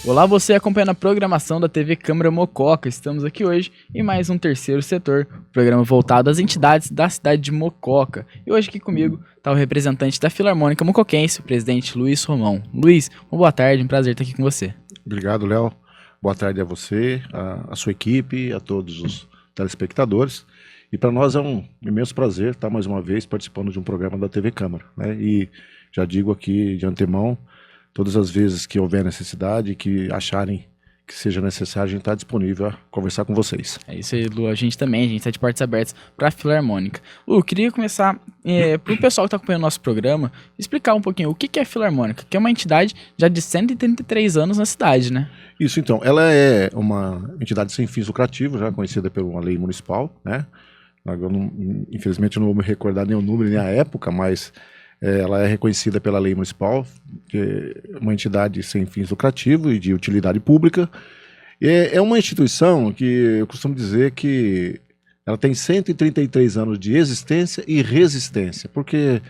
Olá, você acompanhando a programação da TV Câmara Mococa. Estamos aqui hoje em mais um Terceiro Setor, programa voltado às entidades da cidade de Mococa. E hoje aqui comigo está o representante da Filarmônica Mocoquense, o presidente Luiz Romão. Luiz, uma boa tarde, um prazer estar aqui com você. Obrigado, Léo. Boa tarde a você, a sua equipe, a todos os telespectadores. E para nós é um imenso prazer estar mais uma vez participando de um programa da TV Câmara, né? E já digo aqui de antemão, todas as vezes que houver necessidade, que acharem que seja necessário, a gente está disponível a conversar com vocês. É isso aí, Lu. A gente está de portas abertas para a Filarmônica. Lu, queria começar, para o pessoal que está acompanhando o nosso programa, explicar um pouquinho o que é a Filarmônica, que é uma entidade já de 133 anos na cidade, né? Isso, então. Ela é uma entidade sem fins lucrativos, já conhecida por uma lei municipal, né? Agora, infelizmente, eu não vou me recordar nem o número nem a época, mas ela é reconhecida pela lei municipal, que é uma entidade sem fins lucrativos e de utilidade pública. É uma instituição que eu costumo dizer que ela tem 133 anos de existência e resistência, porque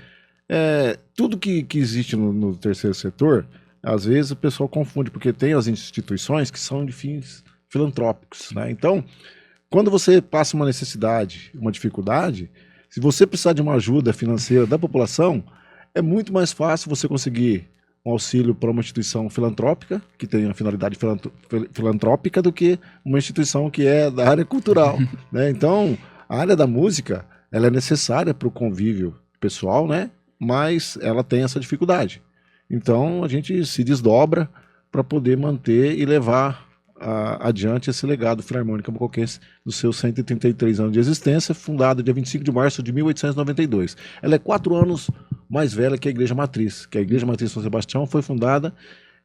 tudo que existe no terceiro setor, às vezes o pessoal confunde, porque tem as instituições que são de fins filantrópicos, né? Então, quando você passa uma necessidade, uma dificuldade, se você precisar de uma ajuda financeira da população, é muito mais fácil você conseguir um auxílio para uma instituição filantrópica, que tem a finalidade filantrópica, do que uma instituição que é da área cultural, né? Então, a área da música, ela é necessária para o convívio pessoal, né? Mas ela tem essa dificuldade. Então, a gente se desdobra para poder manter e levar adiante esse legado Filarmônica Mocoquense dos seus 133 anos de existência, fundada dia 25 de março de 1892. Ela é 4 anos mais velha que a Igreja Matriz, que a Igreja Matriz São Sebastião foi fundada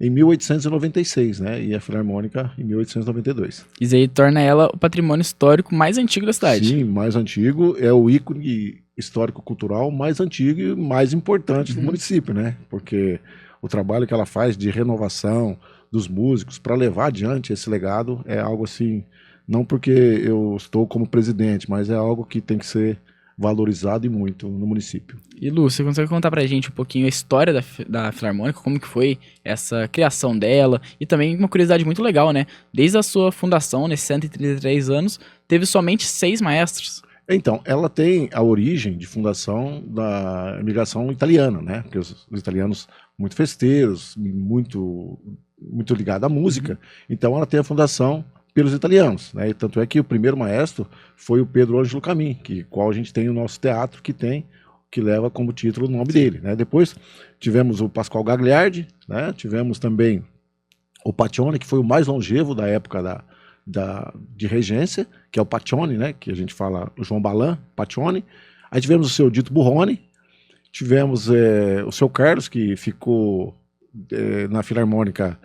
em 1896, né? E a Filarmônica em 1892. Isso aí torna ela o patrimônio histórico mais antigo da cidade. Sim, mais antigo, é o ícone histórico-cultural mais antigo e mais importante do município, né? Porque o trabalho que ela faz de renovação dos músicos para levar adiante esse legado é algo assim, não porque eu estou como presidente, mas é algo que tem que ser valorizado e muito no município. E Lu, você consegue contar pra gente um pouquinho a história da Filarmônica, como que foi essa criação dela, e também uma curiosidade muito legal, né? Desde a sua fundação, nesses 133 anos, teve somente 6 maestros. Então, ela tem a origem de fundação da imigração italiana, né? Porque os italianos muito festeiros, muito ligado à música. Então ela tem a fundação pelos italianos, né? E tanto é que o primeiro maestro foi o Pedro Ângelo Camin, qual a gente tem o nosso teatro que leva como título o nome dele, né? Depois tivemos o Pascoal Gagliardi, né? Tivemos também o Paccioni, que foi o mais longevo da época de regência, que é o Paccioni, né? Que a gente fala o João Balan, Paccioni. Aí tivemos o seu Dito Burroni, tivemos o seu Carlos, que ficou na Filarmônica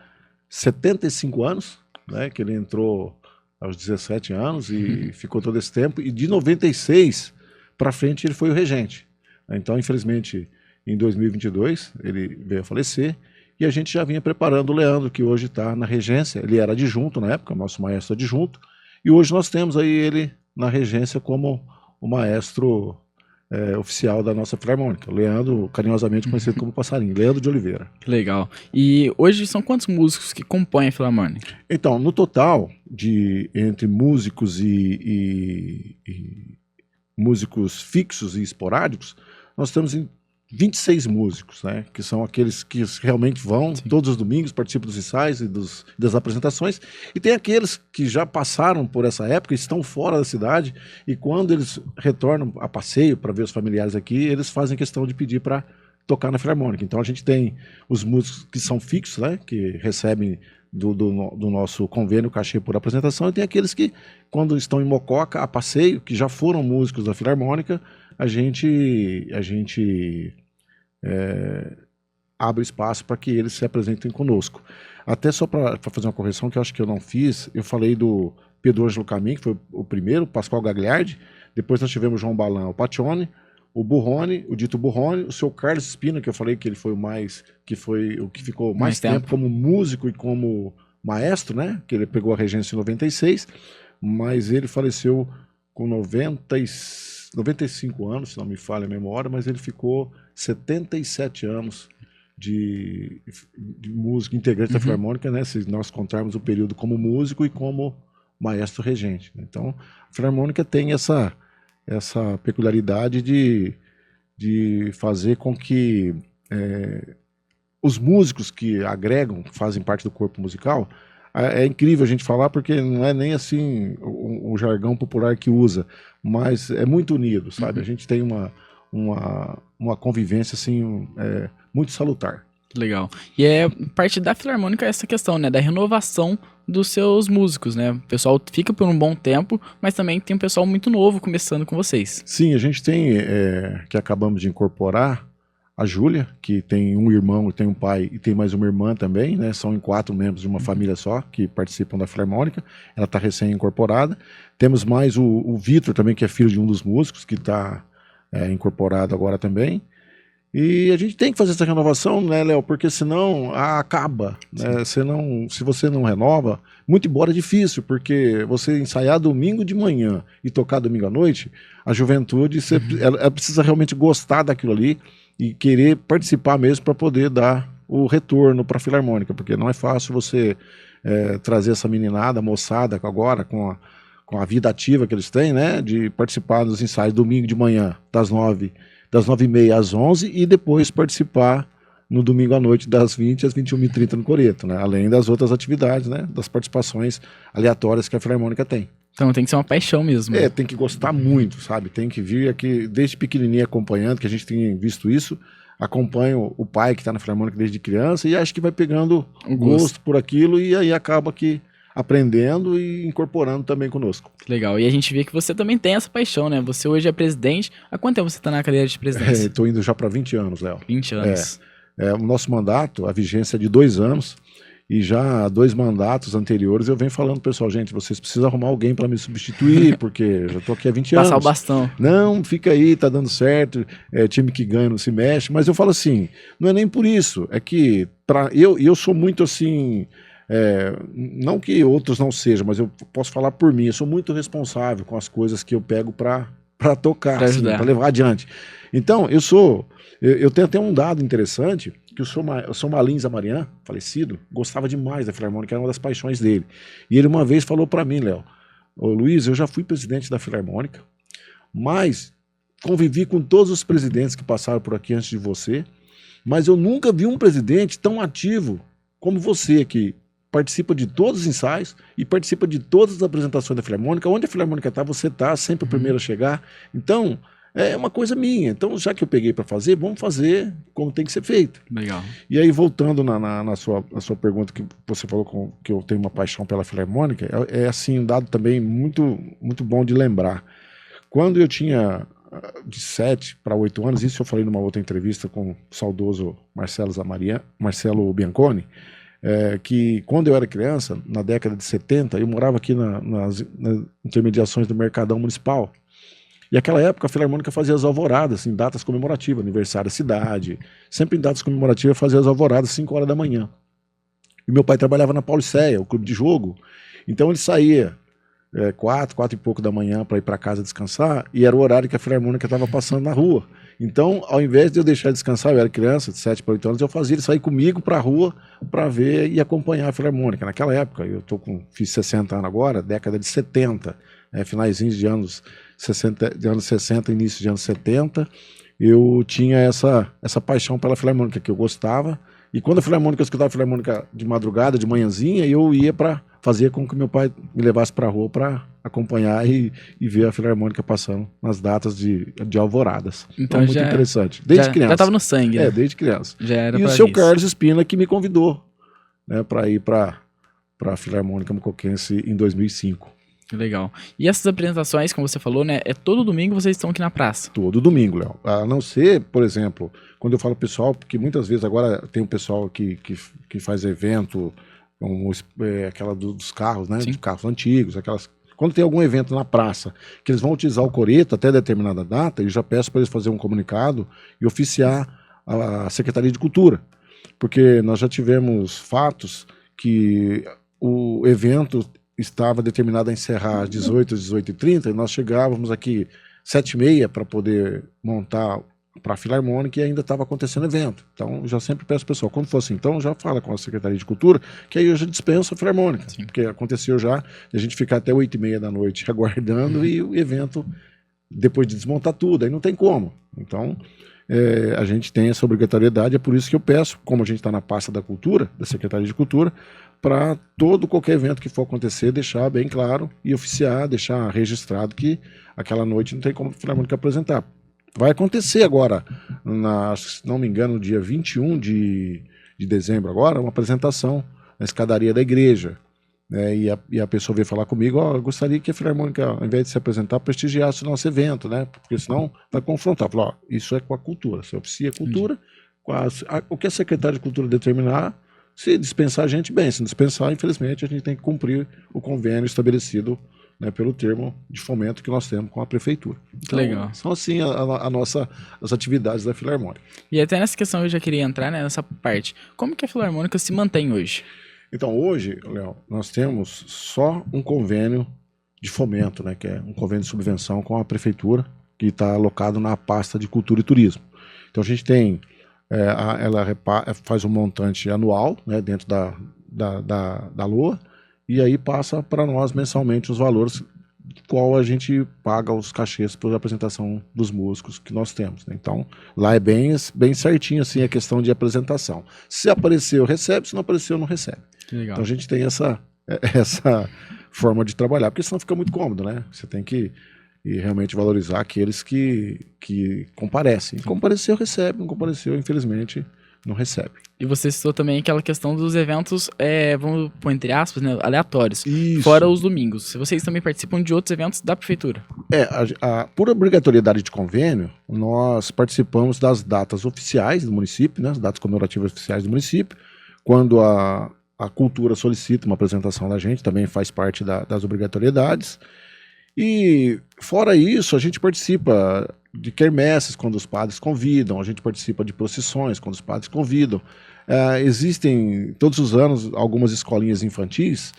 75 anos, né? Que ele entrou aos 17 anos e ficou todo esse tempo. E de 96 para frente ele foi o regente. Então, infelizmente, em 2022 ele veio a falecer. E a gente já vinha preparando o Leandro, que hoje está na regência. Ele era adjunto na época, nosso maestro adjunto. E hoje nós temos aí ele na regência como o maestro oficial da nossa Filarmônica. Leandro, carinhosamente conhecido como Passarinho. Leandro de Oliveira. Que legal. E hoje são quantos músicos que compõem a Filarmônica? Então, no total, entre músicos e músicos fixos e esporádicos, nós temos 26 músicos, né? Que são aqueles que realmente vão todos os domingos, participam dos ensaios e das apresentações. E tem aqueles que já passaram por essa época, estão fora da cidade, e quando eles retornam a passeio para ver os familiares aqui, eles fazem questão de pedir para tocar na Filarmônica. Então a gente tem os músicos que são fixos, né? Que recebem do nosso convênio cachê por apresentação, e tem aqueles que, quando estão em Mococa, a passeio, que já foram músicos da Filarmônica, a gente abre espaço para que eles se apresentem conosco. Até só para fazer uma correção que eu acho que eu não fiz, eu falei do Pedro Ângelo Camin, que foi o primeiro, Pascoal Gagliardi, depois nós tivemos o João Balan, o Paccioni, o Burroni, o Dito Burroni, o seu Carlos Espina, que eu falei que ele foi o que ficou mais tempo como músico e como maestro, né? Que ele pegou a regência em 96, mas ele faleceu com 95 anos, se não me falha a memória, mas ele ficou 77 anos de músico integrante da Filarmônica, né? Se nós contarmos o período como músico e como maestro regente. Então, a Filarmônica tem essa peculiaridade de fazer com que os músicos que agregam, que fazem parte do corpo musical, é incrível a gente falar porque não é nem assim o jargão popular que usa, mas é muito unido, sabe? A gente tem uma convivência assim muito salutar. Legal. E parte da Filarmônica essa questão, né, da renovação dos seus músicos, né? O pessoal fica por um bom tempo, mas também tem um pessoal muito novo começando com vocês. Sim, a gente tem, que acabamos de incorporar, a Júlia, que tem um irmão, tem um pai e tem mais uma irmã também, né? São 4 membros de uma família só que participam da Filarmônica. Ela está recém-incorporada. Temos mais o Vitor também, que é filho de um dos músicos, que está incorporado agora também. E a gente tem que fazer essa renovação, né, Léo? Porque senão acaba. Né? Se você não renova, muito embora é difícil, porque você ensaiar domingo de manhã e tocar domingo à noite, a juventude ela precisa realmente gostar daquilo ali e querer participar mesmo para poder dar o retorno para a Filarmônica, porque não é fácil você trazer essa meninada, moçada, agora com a vida ativa que eles têm, né, de participar dos ensaios domingo de manhã, das 9h30 às 11h, e depois participar no domingo à noite das 20h às 21h30 no Coreto, né, além das outras atividades, né, das participações aleatórias que a Filarmônica tem. Então tem que ser uma paixão mesmo. Tem que gostar muito, sabe? Tem que vir aqui desde pequenininho acompanhando, que a gente tem visto isso. Acompanho o pai que está na Filarmônica desde criança e acho que vai pegando o gosto por aquilo e aí acaba que aprendendo e incorporando também conosco. Legal. E a gente vê que você também tem essa paixão, né? Você hoje é presidente. Há quanto tempo você está na cadeira de presidência? Estou indo já para 20 anos, Léo. 20 anos. O nosso mandato, a vigência é de 2 anos. E já 2 mandatos anteriores eu venho falando, pessoal, gente, vocês precisam arrumar alguém para me substituir, porque eu já estou aqui há 20 anos. Passar o bastão. Não, fica aí, tá dando certo, time que ganha não se mexe, mas eu falo assim, não é nem por isso, é que eu sou muito assim, não que outros não sejam, mas eu posso falar por mim, eu sou muito responsável com as coisas que eu pego para tocar, para levar adiante. Então, eu tenho até um dado interessante, que o Sr. Malins Amarian, falecido, gostava demais da Filarmônica, era uma das paixões dele. E ele uma vez falou para mim, Léo, Luiz, eu já fui presidente da Filarmônica, mas convivi com todos os presidentes que passaram por aqui antes de você, mas eu nunca vi um presidente tão ativo como você, que participa de todos os ensaios e participa de todas as apresentações da Filarmônica. Onde a Filarmônica está, você está sempre o primeiro a chegar. Então, é uma coisa minha. Então, já que eu peguei para fazer, vamos fazer como tem que ser feito. Legal. E aí, voltando na sua pergunta, que você falou que eu tenho uma paixão pela Filarmônica, assim, um dado também muito, muito bom de lembrar. Quando eu tinha de 7 para 8 anos, isso eu falei numa outra entrevista com o saudoso Marcelo Bianconi, que quando eu era criança, na década de 70, eu morava aqui nas intermediações do Mercadão Municipal. E naquela época a Filarmônica fazia as alvoradas, em datas comemorativas, aniversário da cidade, sempre em datas comemorativas fazia as alvoradas às 5 horas da manhã. E meu pai trabalhava na Pauliceia, o clube de jogo, então ele saía 4 e pouco da manhã para ir para casa descansar, e era o horário que a Filarmônica estava passando na rua. Então, ao invés de eu deixar ele descansar, eu era criança, de 7 para 8 anos, eu fazia ele sair comigo para a rua para ver e acompanhar a Filarmônica. Naquela época, fiz 60 anos agora, década de 70, finaizinhos de anos 60, início de anos 70, eu tinha essa paixão pela Filarmônica, que eu gostava, e quando a Filarmônica, eu escutava a Filarmônica de madrugada, de manhãzinha, eu ia para fazer com que meu pai me levasse para a rua para acompanhar e ver a Filarmônica passando nas datas de alvoradas. Então muito interessante. Desde criança. Já estava no sangue, né? Desde criança. Já era e o seu Carlos Espina que me convidou, né, para ir para a Filarmônica Mocoquense em 2005. Legal. E essas apresentações, como você falou, né? Todo domingo vocês estão aqui na praça? Todo domingo, Léo. A não ser, por exemplo, quando eu falo pessoal, porque muitas vezes agora tem um pessoal que faz evento, aquela dos carros, né? Dos carros antigos, quando tem algum evento na praça, que eles vão utilizar o Coreto até determinada data, eu já peço para eles fazerem um comunicado e oficiar a Secretaria de Cultura. Porque nós já tivemos fatos que o evento estava determinado a encerrar às 18h30, e nós chegávamos aqui 7h30 para poder montar para a Filarmônica e ainda estava acontecendo evento. Então, já sempre peço ao pessoal, quando for assim, então já fala com a Secretaria de Cultura, que aí eu já dispenso a Filarmônica, Sim. porque aconteceu já de a gente ficar até 8h30 da noite aguardando e o evento, depois de desmontar tudo, aí não tem como. Então, a gente tem essa obrigatoriedade, é por isso que eu peço, como a gente está na pasta da Cultura, da Secretaria de Cultura, para qualquer evento que for acontecer, deixar bem claro e oficiar, deixar registrado que aquela noite não tem como a Filarmônica apresentar. Vai acontecer agora, se não me engano, no dia 21 de dezembro agora, uma apresentação na escadaria da igreja. Né, e a pessoa veio falar comigo, eu gostaria que a Filarmônica, ao invés de se apresentar, prestigiasse o nosso evento, né? Porque senão vai confrontar. Falar, isso é com a cultura, você oficia a cultura, o que a Secretaria de Cultura determinar, se dispensar a gente, bem, se dispensar, infelizmente, a gente tem que cumprir o convênio estabelecido, né, pelo termo de fomento que nós temos com a prefeitura. Então, legal. São assim as atividades da Filarmônica. E até nessa questão eu já queria entrar, né, nessa parte. Como que a Filarmônica se mantém hoje? Então, hoje, Léo, nós temos só um convênio de fomento, né, que é um convênio de subvenção com a prefeitura, que está alocado na pasta de cultura e turismo. Então, a gente tem, ela faz um montante anual, né, dentro da LOA, e aí passa para nós mensalmente os valores qual a gente paga os cachês por apresentação dos músicos que nós temos. Né? Então, lá é bem certinho assim a questão de apresentação. Se apareceu, recebe, se não apareceu, não recebe. Legal. Então a gente tem essa forma de trabalhar, porque senão fica muito cômodo, né? Você tem que realmente valorizar aqueles que comparecem. Compareceu, recebe, não compareceu, infelizmente, não recebe. E você citou também aquela questão dos eventos, vamos pôr entre aspas, né, aleatórios, Isso. fora os domingos. Se vocês também participam de outros eventos da prefeitura. Por obrigatoriedade de convênio, nós participamos das datas oficiais do município, né, as datas comemorativas oficiais do município, quando a cultura solicita uma apresentação da gente, também faz parte das obrigatoriedades. E fora isso, a gente participa de quermesses quando os padres convidam, a gente participa de procissões quando os padres convidam. Existem todos os anos algumas escolinhas infantis,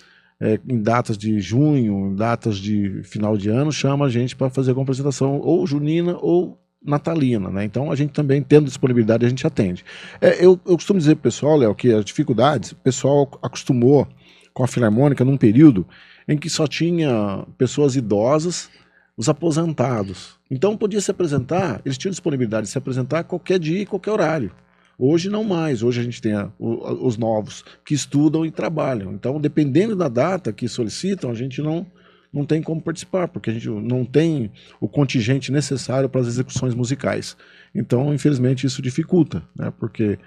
em datas de junho, em datas de final de ano, chama a gente para fazer alguma apresentação ou junina ou natalina, né? Então a gente também, tendo disponibilidade, a gente atende. Eu costumo dizer pro pessoal, Léo, que as dificuldades, o pessoal acostumou com a Filarmônica num período em que só tinha pessoas idosas, os aposentados. Então podia se apresentar, eles tinham disponibilidade de se apresentar qualquer dia e qualquer horário. Hoje não mais, hoje a gente tem os novos que estudam e trabalham. Então, dependendo da data que solicitam, a gente não tem como participar, porque a gente não tem o contingente necessário para as execuções musicais. Então, infelizmente, isso dificulta, né? Porque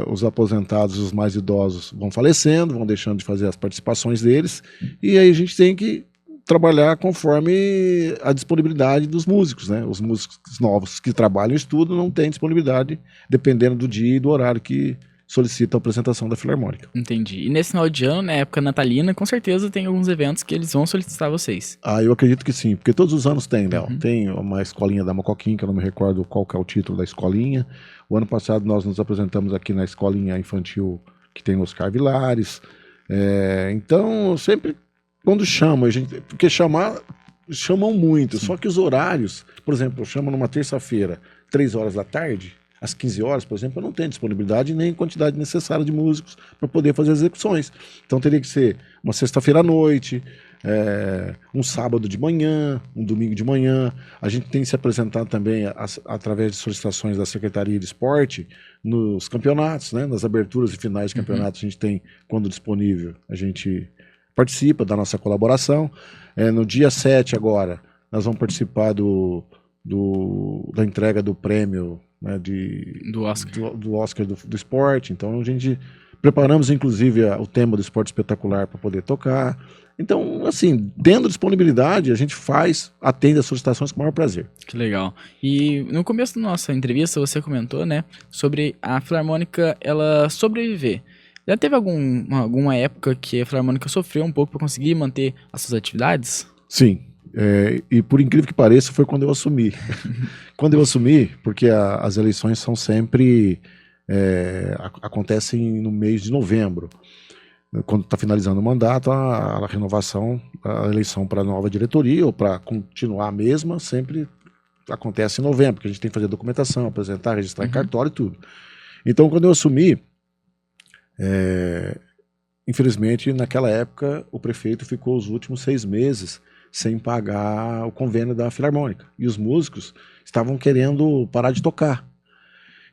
os aposentados, os mais idosos vão falecendo, vão deixando de fazer as participações deles, e aí a gente tem que trabalhar conforme a disponibilidade dos músicos, né? Os músicos novos que trabalham e estudam não têm disponibilidade, dependendo do dia e do horário que solicita a apresentação da Filarmônica. Entendi. E nesse final de ano, na época natalina, com certeza tem alguns eventos que eles vão solicitar vocês. Eu acredito que sim, porque todos os anos tem, Léo. Tem uma escolinha da Mocoquinha, que eu não me recordo qual que é o título da escolinha. O ano passado nós nos apresentamos aqui na escolinha infantil que tem Oscar Vilares. Então, sempre quando chamam, porque chamam muito, só que os horários, por exemplo, eu chamo numa terça-feira, 3 horas da tarde, às 15 horas, por exemplo, eu não tenho disponibilidade nem quantidade necessária de músicos para poder fazer as execuções. Então teria que ser uma sexta-feira à noite, um sábado de manhã, um domingo de manhã. A gente tem se apresentado também através de solicitações da Secretaria de Esporte nos campeonatos, né? Nas aberturas e finais de campeonatos, a gente tem, quando disponível, a gente participa da nossa colaboração. No dia 7 agora, nós vamos participar da entrega do prêmio, né, do Oscar do esporte. Então a gente preparamos inclusive o tema do esporte espetacular para poder tocar. Então, assim, tendo disponibilidade, a gente atende as solicitações com o maior prazer. Que legal. E no começo da nossa entrevista você comentou, né, sobre a Filarmônica ela sobreviver. Já teve alguma época que a Filarmônica sofreu um pouco para conseguir manter as suas atividades? Sim. E por incrível que pareça, foi quando eu assumi. Quando eu assumi, porque as eleições são sempre acontecem no mês de novembro. Quando está finalizando o mandato, a renovação, a eleição para a nova diretoria ou para continuar a mesma, sempre acontece em novembro, porque a gente tem que fazer documentação, apresentar, registrar em cartório e tudo. Então, quando eu assumi, infelizmente, naquela época, o prefeito ficou os últimos 6 meses sem pagar o convênio da Filarmônica. E os músicos estavam querendo parar de tocar.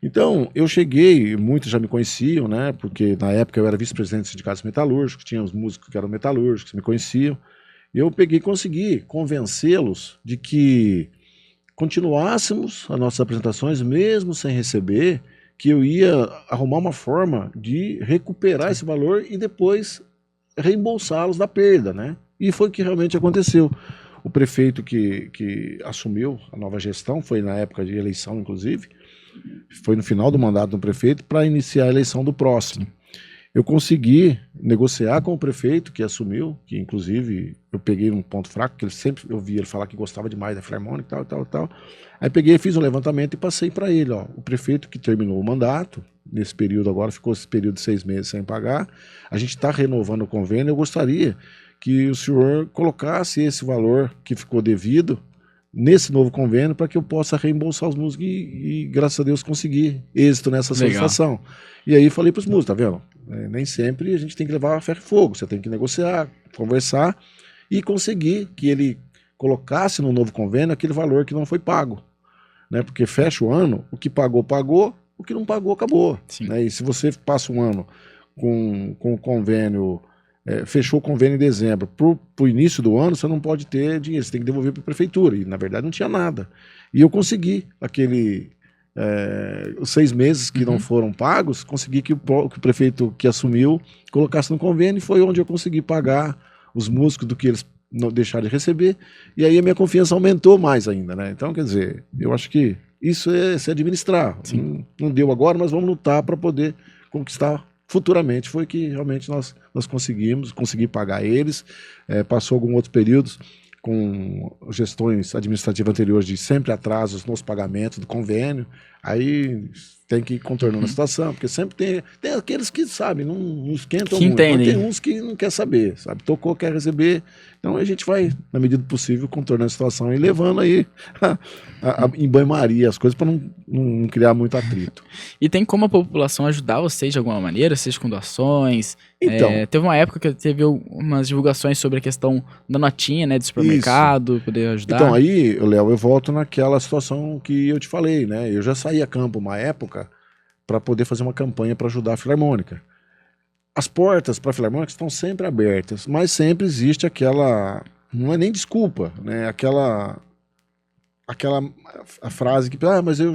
Então, eu cheguei, muitos já me conheciam, né? Porque na época eu era vice-presidente dos sindicatos metalúrgicos, tinha os músicos que eram metalúrgicos, me conheciam. E eu peguei e consegui convencê-los de que continuássemos as nossas apresentações, mesmo sem receber, que eu ia arrumar uma forma de recuperar esse valor e depois reembolsá-los da perda, né? E foi o que realmente aconteceu. O prefeito que assumiu a nova gestão, foi na época de eleição, inclusive, foi no final do mandato do prefeito para iniciar a eleição do próximo. Eu consegui negociar com o prefeito que assumiu, que inclusive eu peguei um ponto fraco, que ele sempre eu via ele falar que gostava demais da Filarmônica, tal. Aí peguei, fiz um levantamento e passei para ele, ó, o prefeito que terminou o mandato, nesse período agora, ficou esse período de 6 meses sem pagar, a gente está renovando o convênio, eu gostaria que o senhor colocasse esse valor que ficou devido nesse novo convênio para que eu possa reembolsar os músicos e graças a Deus conseguir êxito nessa solicitação. E aí falei para os músicos, tá vendo? Nem sempre a gente tem que levar a ferro e fogo, você tem que negociar, conversar e conseguir que ele colocasse no novo convênio aquele valor que não foi pago, né? Porque fecha o ano, o que pagou, pagou, o que não pagou, acabou. Né? E se você passa um ano com o convênio, fechou o convênio em dezembro, para o início do ano você não pode ter dinheiro, você tem que devolver para a prefeitura, e na verdade não tinha nada. E eu consegui os 6 meses que não foram pagos, consegui que o prefeito que assumiu colocasse no convênio, e foi onde eu consegui pagar os músicos do que eles não deixaram de receber, e aí a minha confiança aumentou mais ainda, né? Então, quer dizer, eu acho que isso é se administrar. Não deu agora, mas vamos lutar para poder conquistar futuramente. Foi que realmente nós consegui pagar eles. Passou alguns outros períodos com gestões administrativas anteriores de sempre atrasos nos pagamentos do convênio, aí tem que ir contornando a situação, porque sempre tem aqueles que, sabe, não esquentam muito, mas tem uns que não quer saber, sabe, tocou, quer receber, então a gente vai, na medida do possível, contornando a situação e levando aí em banho-maria as coisas para não criar muito atrito. E tem como a população ajudar vocês de alguma maneira, seja com doações? Então, teve uma época que teve umas divulgações sobre a questão da notinha, né, do supermercado, poder ajudar. Então, aí, Léo, eu volto naquela situação que eu te falei, né, eu já saí a campo uma época para poder fazer uma campanha para ajudar a Filarmônica. As portas para a Filarmônica estão sempre abertas, mas sempre existe aquela, não é nem desculpa, né, aquela a frase que, mas eu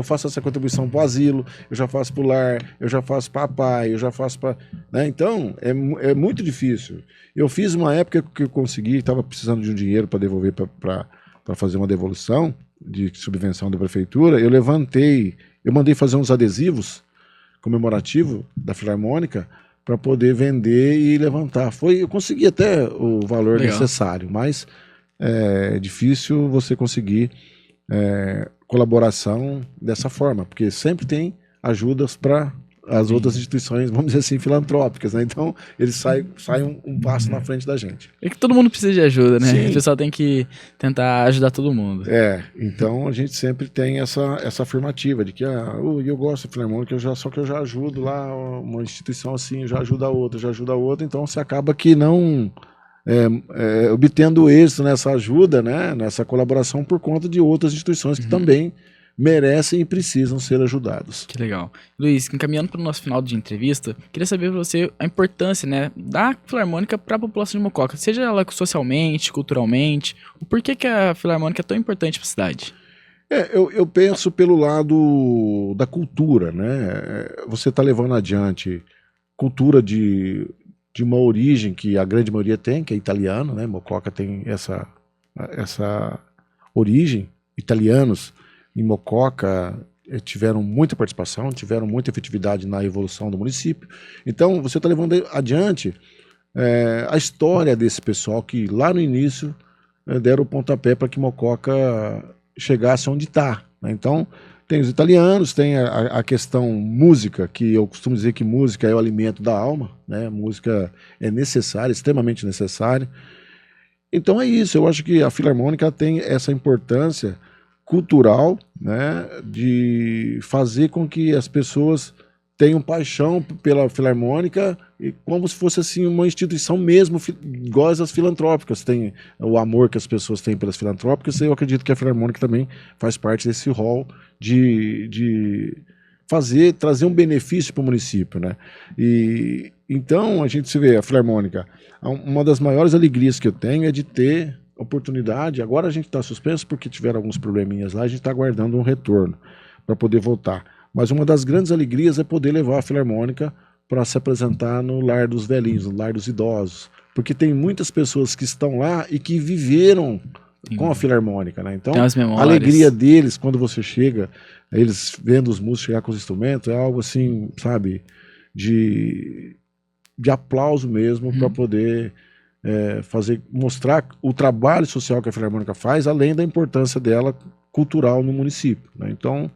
faço essa contribuição para o asilo, eu já faço para o lar, eu já faço para a PAI, eu já faço para... Né? Então, é muito difícil. Eu fiz uma época que eu consegui, estava precisando de um dinheiro para devolver para fazer uma devolução de subvenção da prefeitura, eu mandei fazer uns adesivos comemorativos da Filarmônica para poder vender e levantar. Eu consegui até o valor necessário, mas é difícil você conseguir colaboração dessa forma, porque sempre tem ajudas para as outras instituições, vamos dizer assim, filantrópicas, né? Então eles saem um passo na frente da gente. É que todo mundo precisa de ajuda, né? Sim. O pessoal tem que tentar ajudar todo mundo. Então a gente sempre tem essa afirmativa de que eu gosto da Filarmônica, só que eu já ajudo lá uma instituição assim, já ajuda a outra, então você acaba que não obtendo êxito nessa ajuda, né, nessa colaboração por conta de outras instituições que também merecem e precisam ser ajudados. Que legal. Luiz, encaminhando para o nosso final de entrevista, queria saber para você a importância, né, da Filarmônica para a população de Mococa, seja ela socialmente, culturalmente, o porquê que a Filarmônica é tão importante para a cidade? Eu penso pelo lado da cultura, né? Você está levando adiante cultura de uma origem que a grande maioria tem, que é italiano, né? Mococa tem essa origem. Italianos em Mococa tiveram muita participação, tiveram muita efetividade na evolução do município. Então, você está levando adiante a história desse pessoal que lá no início deram o pontapé para que Mococa chegasse onde está, né? Então, tem os italianos, tem a questão música, que eu costumo dizer que música é o alimento da alma, né? Música é necessária, extremamente necessária. Então é isso, eu acho que a Filarmônica tem essa importância cultural, né, de fazer com que as pessoas tenham paixão pela Filarmônica, e como se fosse assim uma instituição mesmo, igual as filantrópicas, tem o amor que as pessoas têm pelas filantrópicas. Eu acredito que a Filarmônica também faz parte desse rol de trazer um benefício para o município, né? E então a gente se vê a Filarmônica, uma das maiores alegrias que eu tenho é de ter oportunidade. Agora a gente está suspenso porque tiveram alguns probleminhas lá, a gente está aguardando um retorno para poder voltar. Mas uma das grandes alegrias é poder levar a Filarmônica para se apresentar no Lar dos Velhinhos, no Lar dos Idosos, porque tem muitas pessoas que estão lá e que viveram com a Filarmônica, né? Então, a alegria deles quando você chega, eles vendo os músicos chegar com os instrumentos, é algo assim, sabe, de aplauso mesmo, para poder mostrar o trabalho social que a Filarmônica faz, além da importância dela cultural no município, né? Então,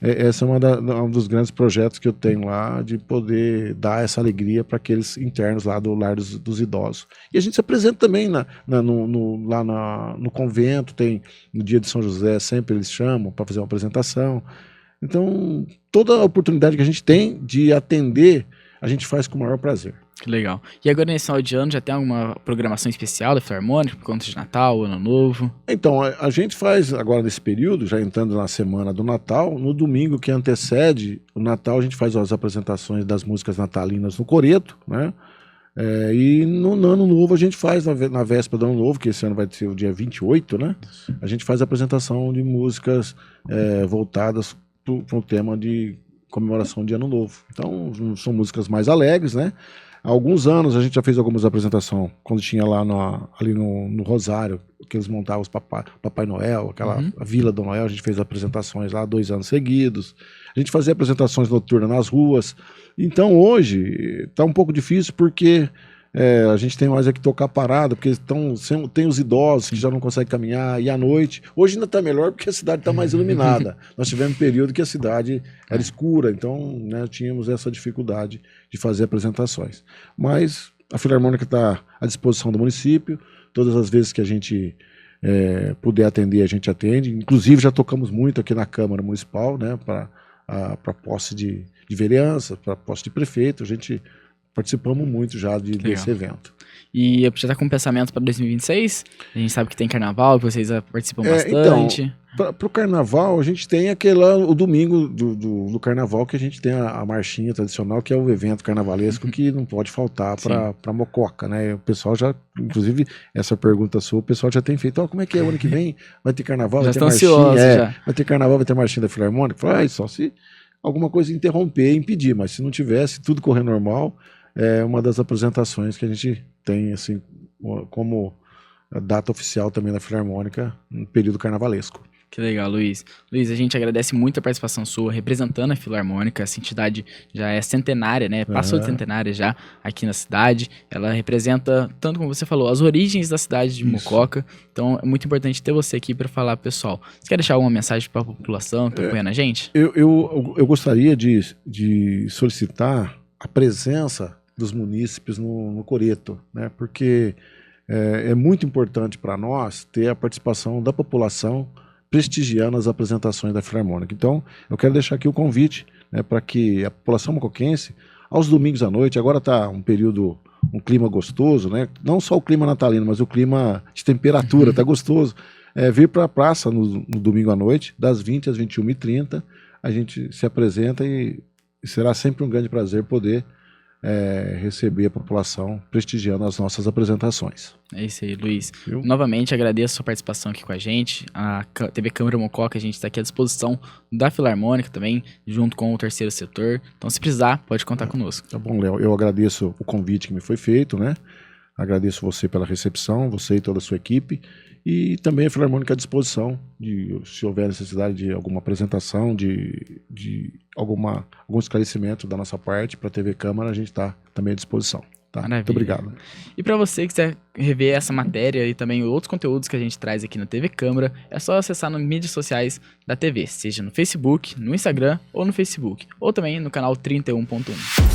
esse é um dos grandes projetos que eu tenho lá, de poder dar essa alegria para aqueles internos lá do Lar dos Idosos. E a gente se apresenta também lá no convento, tem no dia de São José, sempre eles chamam para fazer uma apresentação. Então, toda a oportunidade que a gente tem de atender, a gente faz com o maior prazer. Que legal. E agora, nesse final de ano, já tem alguma programação especial da Filarmônica, por conta de Natal, Ano Novo? Então, a gente faz agora nesse período, já entrando na semana do Natal, no domingo que antecede o Natal, a gente faz as apresentações das músicas natalinas no Coreto, né? E no Ano Novo a gente faz, na véspera do Ano Novo, que esse ano vai ser o dia 28, né? A gente faz a apresentação de músicas voltadas para o tema de comemoração de Ano Novo. Então, são músicas mais alegres, né? Há alguns anos a gente já fez algumas apresentações, quando tinha lá ali no Rosário, que eles montavam os Papai Noel, a Vila do Noel, a gente fez apresentações lá 2 anos seguidos. A gente fazia apresentações noturnas nas ruas. Então hoje está um pouco difícil porque a gente tem mais que tocar parada, porque tem os idosos que já não conseguem caminhar, e à noite. Hoje ainda está melhor porque a cidade está mais iluminada. Nós tivemos um período que a cidade era escura, então, né, tínhamos essa dificuldade de fazer apresentações. Mas a Filarmônica está à disposição do município, todas as vezes que a gente puder atender, a gente atende. Inclusive já tocamos muito aqui na Câmara Municipal, né, para posse de vereança, para posse de prefeito. A gente participamos muito já desse evento. E já está com pensamento para 2026? A gente sabe que tem carnaval, que vocês participam bastante. Então, para o carnaval, a gente tem o domingo do carnaval, que a gente tem a marchinha tradicional, que é o evento carnavalesco que não pode faltar para Mococa, né? O pessoal já, inclusive, essa pergunta sua, o pessoal já tem feito, como é que é o ano que vem? Vai ter carnaval? Já vai ter marchinha? Vai ter carnaval, vai ter marchinha da Filarmônica? Fala, só se alguma coisa interromper e impedir, mas se não tivesse, tudo correr normal, é uma das apresentações que a gente tem assim como data oficial também da Filarmônica no período carnavalesco. Que legal, Luiz. Luiz, a gente agradece muito a participação sua, representando a Filarmônica. Essa entidade já é centenária, né? Passou de centenária já aqui na cidade. Ela representa, tanto como você falou, as origens da cidade de Mococa. Então é muito importante ter você aqui para falar, pessoal. Você quer deixar alguma mensagem para a população que está apoiando a gente? Eu gostaria de solicitar a presença dos munícipes no Coreto, né? Porque é muito importante para nós ter a participação da população prestigiando as apresentações da Filarmônica. Então, eu quero deixar aqui o convite, né, para que a população mocoquense, aos domingos à noite, agora está um clima gostoso, né? Não só o clima natalino, mas o clima de temperatura, está gostoso. Vir para a praça no domingo à noite, das 20 às 21h30, a gente se apresenta e será sempre um grande prazer poder receber a população prestigiando as nossas apresentações. É isso aí, Luiz. Novamente, agradeço a sua participação aqui com a gente. A TV Câmara Mococa, a gente está aqui à disposição da Filarmônica também, junto com o terceiro setor. Então, se precisar, pode contar conosco. Tá bom, Léo. Eu agradeço o convite que me foi feito, né? Agradeço você pela recepção, você e toda a sua equipe. E também a Filarmônica à disposição, se houver necessidade de alguma apresentação, de algum esclarecimento da nossa parte para a TV Câmara, a gente está também à disposição. Tá? Maravilha. Muito obrigado. E para você que quiser rever essa matéria e também outros conteúdos que a gente traz aqui na TV Câmara, é só acessar nas mídias sociais da TV, seja no Facebook, no Instagram ou no Facebook, ou também no canal 31.1.